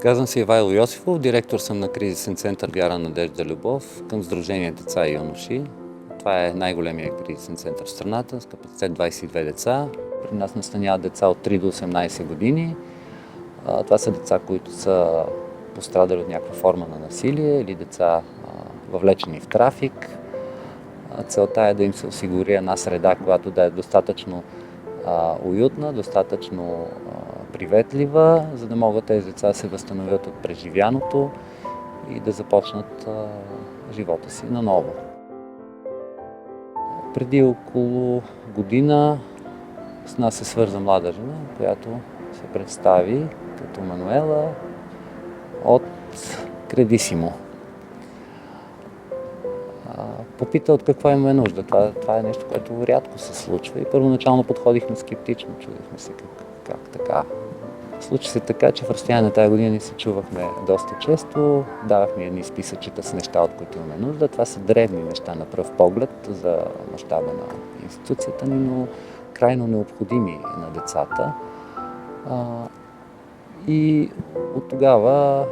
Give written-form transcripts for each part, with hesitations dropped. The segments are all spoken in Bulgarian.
Казвам се Ивайло Йосифов, директор съм на кризисен център Вяра, надежда, любов към Сдружение Деца и юноши. Това е най-големият кризисен център в страната с капацитет 22 деца. При нас настаняват деца от 3 до 18 години. Това са деца, които са пострадали от някаква форма на насилие или деца въвлечени в трафик. Целта е да им се осигури една среда, която да е достатъчно уютна, достатъчно приветлива, за да могат тези деца да се възстановят от преживяното и да започнат живота си наново. Преди около година с нас се свърза млада жена, която се представи като Мануела от Кредисимо. Попита от какво имаме нужда. Това е нещо, което рядко се случва и първоначално подходихме скептично, чудихме се как така. Случи се така, че в разстояние на тази година ни се чувахме доста често, давахме едни списъчета с неща, от които имаме нужда. Това са древни неща на пръв поглед за мащаба на институцията ни, но крайно необходими на децата. И от тогава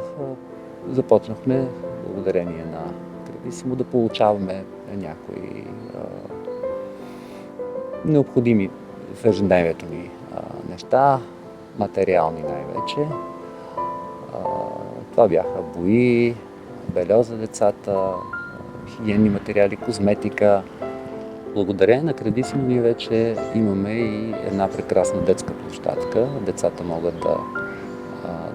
започнахме, благодарение на Кредисимо, да получаваме някои необходими в ежедневието ни неща, материални най-вече. Това бяха бои, бельо за децата, хигиенни материали, козметика. Благодарение на Кредисимо ние вече имаме и една прекрасна детска площадка. Децата могат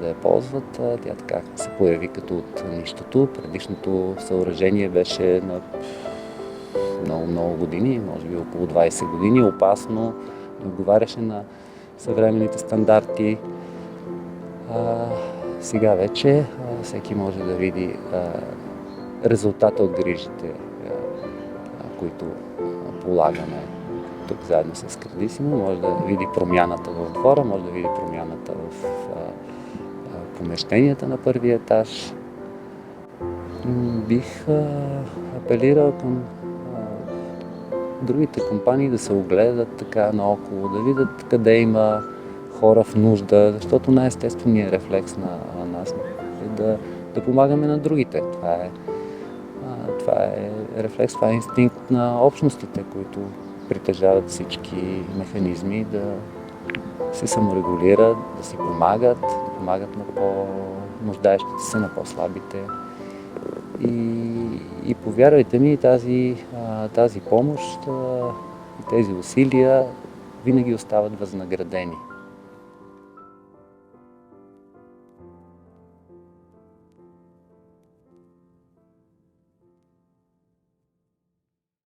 да я ползват. Тя така се появи като от нищото. Предишното съоръжение беше на много години, може би около 20 години, опасно, не отговаряше на съвременните стандарти. Сега вече всеки може да види резултата от грижите, които полагаме тук заедно с Кредисимо. Може да види промяната в двора, може да види промяната в помещенията на първия етаж. Бих апелирал към другите компании да се огледат така наоколо, да видят къде има хора в нужда, защото най-естественият рефлекс на нас е да помагаме на другите. Това е рефлекс, това е инстинкт на общностите, които притежават всички механизми да се саморегулират, да си помагат на по-нуждаещите се, на по-слабите. И повярвайте ми, тази помощ и тези усилия винаги остават възнаградени.